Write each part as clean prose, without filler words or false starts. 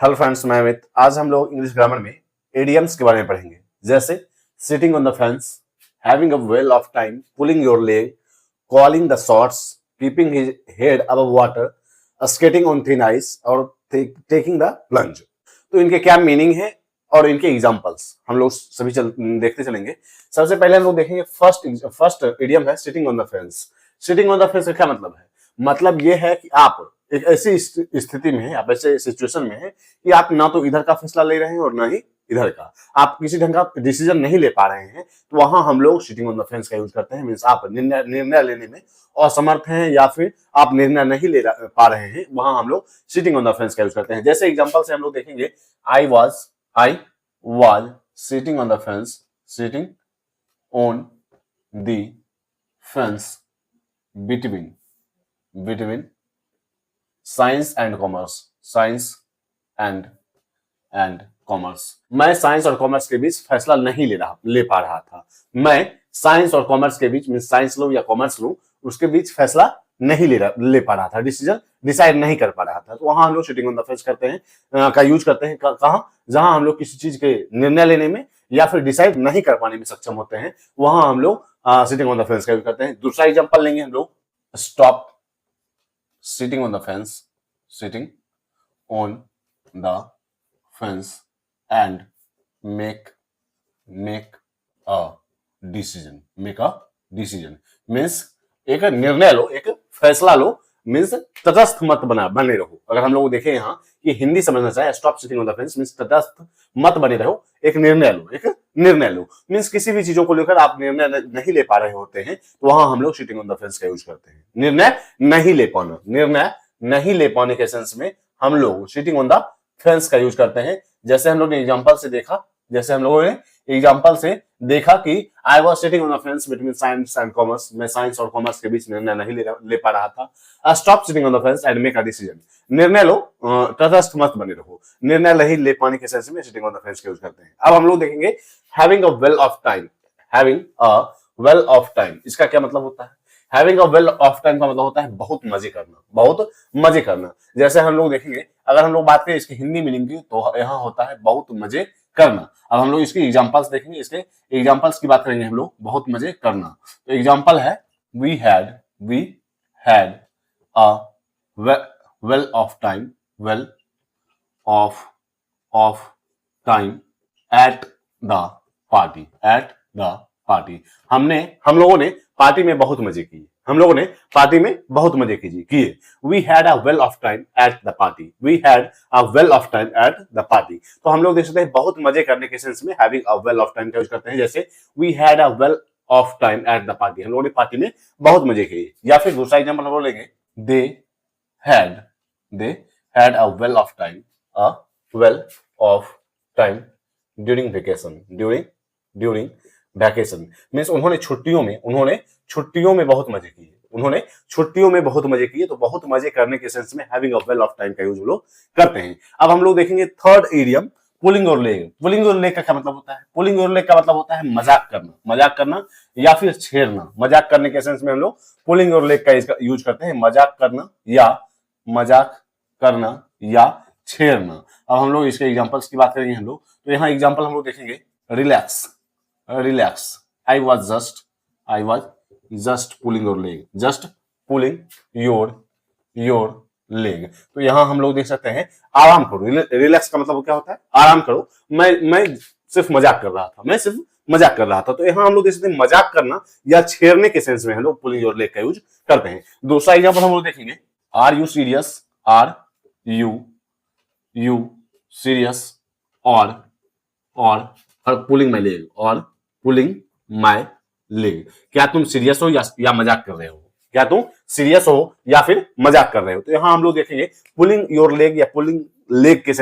Hello friends, मैं अमित। आज हम लोग इंग्लिश ग्रामर में एडियम्स के बारे में पढ़ेंगे, जैसे sitting on the fence, having a whale of time, pulling your leg, calling the shots, keeping his head above water, skating on thin ice और टेकिंग द प्लंज। तो इनके क्या मीनिंग है और इनके एग्जांपल्स हम लोग सभी देखते चलेंगे। सबसे पहले हम लोग देखेंगे फर्स्ट एडियम है sitting on the fence. Sitting on the fence का क्या मतलब है? मतलब यह है कि आप एक ऐसी स्थिति में है, आप ऐसे सिचुएशन में है कि आप ना तो इधर का फैसला ले रहे हैं और ना ही इधर का, आप किसी ढंग का डिसीजन नहीं ले पा रहे हैं, तो वहां हम लोग सिटिंग ऑन द फेंस का यूज करते हैं। मींस आप निर्णय लेने में असमर्थ हैं या फिर आप निर्णय नहीं ले पा रहे हैं, वहां हम लोग सिटिंग ऑन द फेंस का यूज करते हैं। जैसे एग्जांपल से हम लोग देखेंगे, I was sitting on the fence, sitting on the fence between science and commerce, science and commerce. मैं साइंस और कॉमर्स के बीच फैसला नहीं ले पा रहा था। मैं साइंस और कॉमर्स के बीच में साइंस लूं या कॉमर्स लूं, उसके बीच फैसला नहीं ले पा रहा था, डिसीजन डिसाइड नहीं कर पा रहा था। तो वहां हम लोग सिटिंग ऑन द फेंस करते हैं का यूज करते हैं। कहां? जहां हम लोग किसी चीज के निर्णय लेने में या फिर डिसाइड नहीं कर पाने में सक्षम होते हैं, वहां हम लोग सिटिंग ऑन द फेंस का यूज करते हैं। दूसरा एग्जांपल लेंगे हम लोग, stop sitting on the fence, sitting on the fence and make a make a decision means एक निर्णय लो, एक फैसला लो। मीन्स तटस्थ मत बने रहो। अगर हम लोग देखें यहाँ कि हिंदी समझना चाहे, stop sitting on the fence means तटस्थ मत बने रहो, एक निर्णय लो। मीन्स किसी भी चीजों को लेकर आप निर्णय नहीं ले पा रहे होते हैं, तो वहां हम लोग सिटिंग ऑन द फेंस का यूज करते हैं। निर्णय नहीं ले पाने के सेंस में हम लोग सिटिंग ऑन द फेंस का यूज करते हैं। जैसे हम लोगों ने एग्जांपल से देखा कि I was sitting on the fence between science and commerce, मैं साइंस और कॉमर्स के बीच निर्णय नहीं ले पा रहा था। Stop sitting on the fence and make a decision, निर्णय लो, तटस्थ मत बने रहो। निर्णय नहीं ले पाने के सेंस में सिटिंग ऑन द फेंस का यूज करते हैं। अब हम लोग देखेंगे having a whale of time. Having a whale of time, इसका क्या मतलब होता है? Having a whale of time का मतलब होता है बहुत मजे करना। जैसे हम लोग देखेंगे, अगर हम लोग बात करें इसकी हिंदी मीनिंग की, तो यहाँ होता है बहुत मजे करना। अब हम लोग इसकी एग्जांपल्स देखेंगे, इसके एग्जांपल्स की बात करेंगे हम लोग, बहुत मजे करना। तो एग्जांपल है, we had a whale of time at the party. हम लोगों ने पार्टी में बहुत मजे किए। We had a whale of time at the party. तो हम लोग देख सकते हैं बहुत मजे करने के सेंस में having a whale of time का यूज करते हैं। जैसे we had a whale of time at the party, हम लोगों ने पार्टी में बहुत मजे किए। या फिर दूसरा एग्जांपल हम लोग लेंगे, they had a whale of time during vacation. Means उन्होंने छुट्टियों में बहुत मजे किए। तो बहुत मजे करने के सेंस में having a whale of time का यूज लोग करते हैं। अब हम लोग देखेंगे third idiom, pulling your leg. Pulling your leg का क्या मतलब होता है? पुलिंग योर लेग का मतलब होता है मजाक करना या फिर छेड़ना। मजाक करने के सेंस में हम लोग पुलिंग योर लेग का यूज करते हैं, मजाक करना या छेड़ना। अब हम लोग इसके एग्जांपल्स की बात करेंगे हम लोग, तो यहाँ एग्जांपल हम लोग देखेंगे, relax. I was just pulling your leg. तो यहां हम लोग देख सकते हैं आराम करो। रिलैक्स का मतलब क्या होता है? आराम करो। मैं सिर्फ मजाक कर रहा था। तो यहां हम लोग देख सकते हैं मजाक करना या छेड़ने के सेंस में हम लोग पुलिंग योर लेग का यूज करते हैं। दूसरा एग्जांपल हम लोग देखेंगे, आर यू सीरियस और पुलिंग माई लेग। क्या तुम सीरियस हो या मजाक कर रहे हो? तो यहां हम लोग देखेंगे पुलिंग योर लेग या पुलिंग लेग का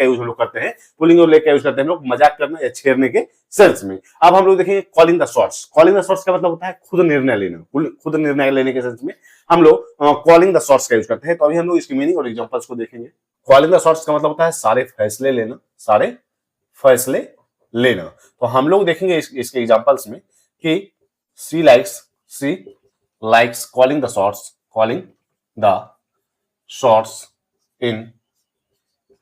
यूज हम लोग करते हैं। पुलिंग योर लेग का यूज करते हैं हम लोग मजाक करना या छेड़ने के सेंस में। अब हम लोग देखेंगे calling the shots. Calling the shots का मतलब होता है खुद निर्णय लेने के सेंस में हम लोग कॉलिंग द शॉट्स का यूज करते हैं। तो अभी हम लोग इसकी मीनिंग और एग्जांपल्स को देखेंगे। कॉलिंग द शॉट्स का मतलब होता है सारे फैसले लेना। तो हम लोग देखेंगे इसके एग्जांपल्स में कि she likes calling the shots in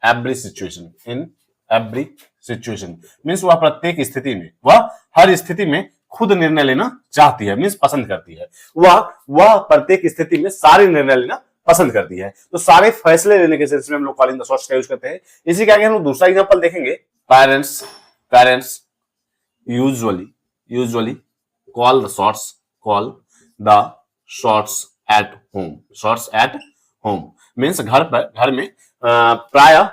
every situation, in every situation means वह प्रत्येक स्थिति में, वह हर स्थिति में खुद निर्णय लेना चाहती है, मीन्स पसंद करती है। वह प्रत्येक स्थिति में सारे निर्णय लेना पसंद करती है। तो सारे फैसले लेने के सिलसिले में हम लोग कॉलिंग द शॉट्स का यूज करते हैं। इसी के आगे हम लोग दूसरा एग्जांपल देखेंगे। Parents usually call the shots at home means घर में प्राय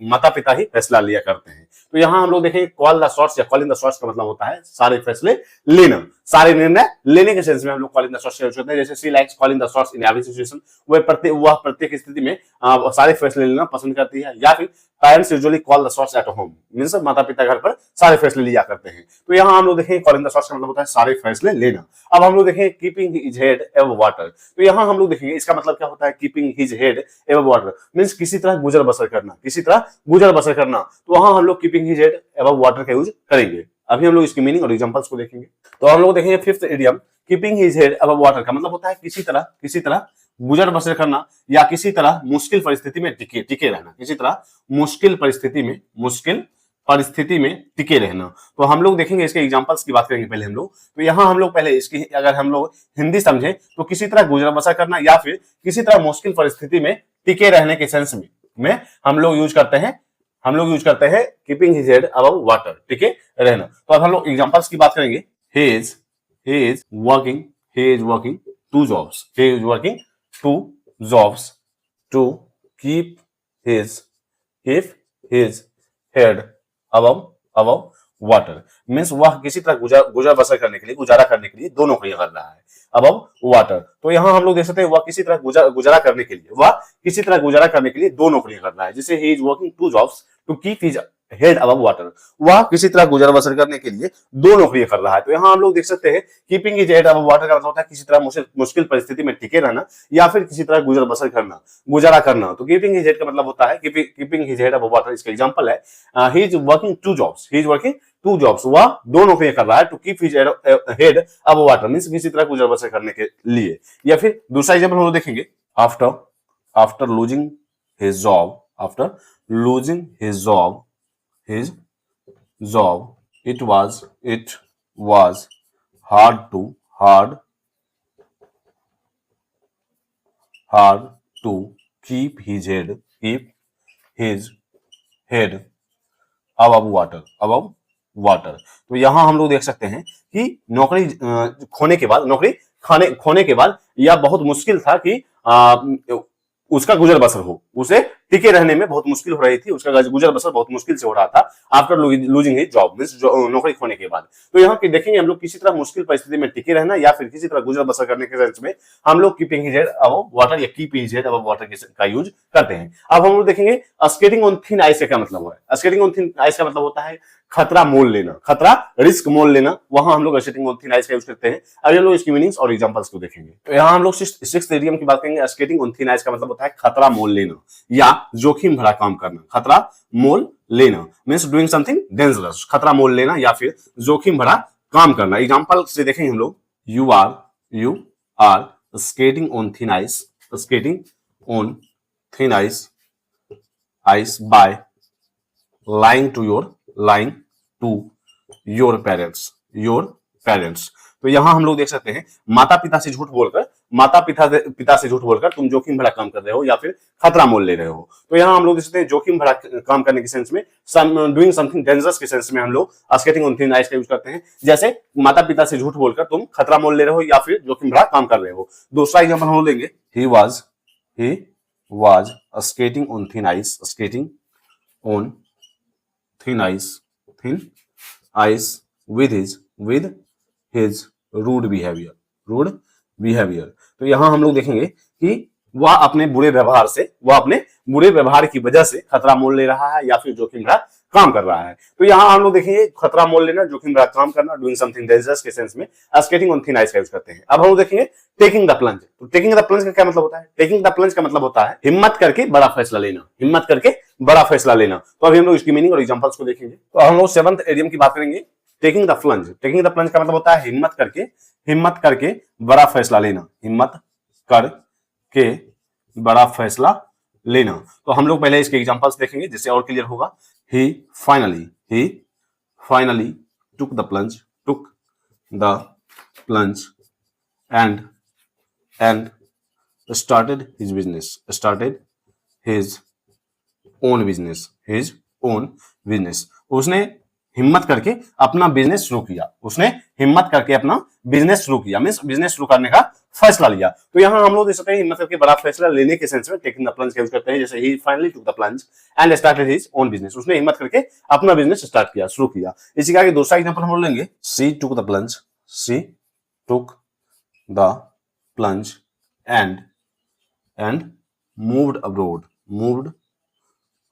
माता पिता ही फैसला लिया करते हैं। तो यहाँ हम लोग देखेंगे कॉल द शॉट्स या कॉलिंग द शॉट्स का मतलब होता है सारे फैसले लेना, सारे निर्णय लेने के सेंस में हम लोग कॉलिंग द शॉट्स का यूज करते हैं। जैसे she likes calling the shots in every situation, वह प्रत्येक स्थिति में सारे फैसले लेना पसंद करती है। या फिर parents usually call the shots at home means माता पिता घर पर सारे फैसले लिया करते हैं। तो यहाँ हम लोग देखेंगे कॉलिंग द शॉट्स का मतलब होता है सारे फैसले लेना। अब हम लोग देखेंगे keeping his head above water. तो यहाँ हम लोग देखेंगे इसका मतलब क्या होता है, keeping his head above water means किसी तरह गुजर बसर करना। तो वहां हम लोग keeping his head above water का यूज करेंगे। अभी हम लोग इसकी मीनिंग और एग्जांपल्स को देखेंगे। तो हम लोग देखेंगे fifth idiom, keeping his head above water का मतलब होता है किसी तरह गुजर बसर करना या किसी तरह मुश्किल परिस्थिति में टिके रहना, किसी तरह मुश्किल परिस्थिति में टिके रहना। तो हम लोग देखेंगे इसके एग्जांपल्स की बात करेंगे पहले हम लोग। तो यहाँ हम लोग पहले इसकी अगर हम लोग हिंदी समझे तो किसी तरह गुजर बसर करना या फिर किसी तरह मुश्किल परिस्थिति में टिके रहने के सेंस में हम लोग यूज करते हैं keeping his head above water, टिके रहना। तो अब हम लोग एग्जांपल्स की बात करेंगे। he is working two jobs to keep his head above water means वह किसी तरह गुजर बसर करने के लिए, गुजारा करने के लिए दो नौकरियां कर रहा है अबव वाटर। तो यहाँ हम लोग देख सकते हैं वह किसी तरह गुजारा करने के लिए दो नौकरियां कर रहा है। जैसे he is working two jobs to keep his head above water, वह किसी तरह गुजर बसर करने के लिए दो नौकरियां कर रहा है। तो यहाँ हम लोग देख सकते हैं keeping his head above water का मतलब होता है किसी तरह मुश्किल परिस्थिति में टिके रहना या फिर किसी तरह गुजर बसर करना, गुजारा करना। तो कीपिंग हिज हेड का मतलब होता है keeping his head above water. इसका एग्जांपल है he is working two jobs, वह दो नौकरियां कर रहा है to keep his head above water means किसी तरह गुजर बसर करने के लिए। या फिर दूसरा एग्जांपल हम लोग देखेंगे after losing his job it was hard to keep his head above water। तो यहाँ हम लोग देख सकते हैं कि नौकरी खोने के बाद यह बहुत मुश्किल था कि उसका गुजर बसर हो, उसे टिके रहने में बहुत मुश्किल हो रही थी, उसका गुजर बसर बहुत मुश्किल से हो रहा था after losing his job means नौकरी खोने के बाद। तो यहाँ की देखेंगे हम लोग किसी तरह मुश्किल परिस्थिति में टिके रहना या फिर किसी तरह गुजर बसर करने के सेंस में हम लोग keeping his head above water या keep his head above water का यूज करते हैं। अब हम लोग देखेंगे स्केटिंग ऑन थिन आइस का क्या मतलब है। स्केटिंग ऑन थिन आइस का मतलब होता है खतरा रिस्क मोल लेना, वहां हम लोग स्केटिंग ऑन थिन आइस का यूज करते हैं। अभी हम लोग इसकी मीनिंग्स और एग्जांपल्स को देखेंगे। तो यहाँ हम लोग सिक्स्थ इडियम की बात करेंगे। स्केटिंग ऑन थिन आइस का मतलब होता है खतरा मोल लेना या जोखिम भरा काम करना। खतरा मोल लेना मींस डूइंग समथिंग डेंजरस, खतरा मोल लेना या फिर जोखिम भरा काम करना। एग्जांपल से देखेंगे हम लोग। You are skating on thin ice by lying to your parents। तो यहाँ हम लोग देख सकते हैं माता पिता से झूठ बोलकर तुम जोखिम भरा काम कर रहे हो या फिर खतरा मोल ले रहे हो। तो यहाँ हम लोग देख सकते हैं जोखिम भरा काम करने के सेंस में, डूइंग समथिंग डेंजरस के सेंस में हम लोग स्केटिंग ऑन थिन आइस का यूज करते हैं। जैसे माता पिता से झूठ बोलकर तुम खतरा मोल ले रहे हो या फिर जोखिम भरा काम कर रहे हो। दूसरा एग्जांपल हम लेंगे। He was skating on thin ice with his rude behavior। तो यहाँ हम लोग देखेंगे कि वह अपने बुरे व्यवहार की वजह से खतरा मोल ले रहा है या फिर जोखिम भरा काम कर रहा है। तो यहाँ हम लोग देखेंगे खतरा मोल लेना, जोखिम भरा काम करना, डूइंग समथिंग डेंजरस के सेंस में स्केटिंग ऑन थिन आइस का यूज करते हैं। अब हम लोग देखेंगे टेकिंग द प्लंज। तो टेकिंग द प्लंज का क्या मतलब होता है। टेकिंग द प्लंज का मतलब होता है हिम्मत करके बड़ा फैसला लेना। तो अभी हम लोग इसकी मीनिंग और एग्जांपल्स को देखेंगे। तो हम लोग सेवंथ इडियम की बात करेंगे। टेकिंग द प्लंज का मतलब होता है हिम्मत करके बड़ा फैसला लेना। लेना। तो हम लोग पहले इसके एग्जांपल्स देखेंगे जिससे और क्लियर होगा। He finally took the plunge and started his own business। उसने हिम्मत करके अपना बिजनेस शुरू किया। मीन्स बिजनेस शुरू करने का फैसला लिया। तो यहाँ हम लोग देख सकते हैं हिम्मत करके बड़ा फैसला लेने के सेंस में टेकिंग द प्लंज का यूज करते हैं। जैसे he finally took the plunge and started his own business. उसने हिम्मत करके अपना बिजनेस शुरू किया। इसी का दूसरा एग्जांपल हम लोग लेंगे। She took the plunge and moved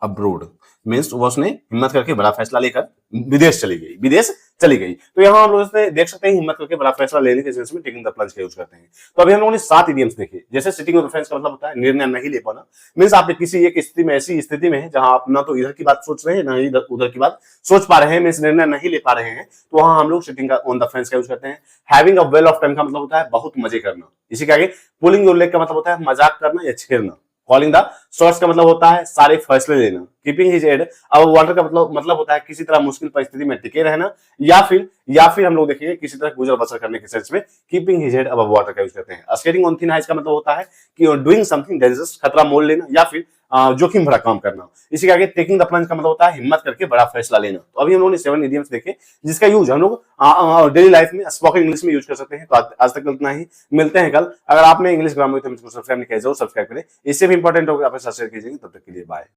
abroad. Means वो उसने हिम्मत करके बड़ा फैसला लेकर विदेश चली गई। तो यहाँ हम लोग देख सकते हैं हिम्मत करके बड़ा फैसला लेने के सेंस में टेकिंग द प्लंज का यूज करते हैं। तो अभी हम लोगों ने 7 इडियम्स देखे। जैसे सिटिंग ऑन द फेंस का मतलब होता है निर्णय नहीं ले पाना। मीन्स आप किसी एक स्थिति में ऐसी स्थिति में है जहां आप ना तो इधर की बात सोच रहे हैं ना इधर उधर की बात सोच पा रहे हैं, मीन्स निर्णय नहीं ले पा रहे हैं, तो वहां हम लोग सिटिंग ऑन द फेंस का यूज करते हैं। Having a whale of time का मतलब होता है बहुत मजे करना। इसी के आगे पुलिंग योर लेग का मतलब होता है मजाक करना या छेड़ना। कॉलिंग द शॉट्स का मतलब होता है सारे फैसले लेना। Keeping his head above water का मतलब होता है किसी तरह मुश्किल परिस्थिति में टिके रहना, या फिर हम लोग देखेंगे किसी तरह गुजर बसर करने के सेंस में keeping his head above water का यूज करते हैं। स्केटिंग ऑन थिन आइस का मतलब होता है कि डूइंग समथिंग डेंजरस, खतरा मोल लेना या फिर जोखिम भरा काम करना। इसी के आगे टेकिंग द प्लंज का मतलब होता है हिम्मत करके बड़ा फैसला लेना। तो अभी हम लोगों ने 7 इडियम्स देखे जिसका यूज हम लोग डेली लाइफ में स्पोकन इंग्लिश में यूज कर सकते हैं। तो आज तक इतना ही, मिलते हैं कल। अगर आपने इंग्लिश ग्रामर तो सब्सक्राइब नहीं किया जरूर सब्सक्राइब करें। इससे भी इंपॉर्टेंट होगा आप शेयर कीजिएगा। तब तक के लिए बाय।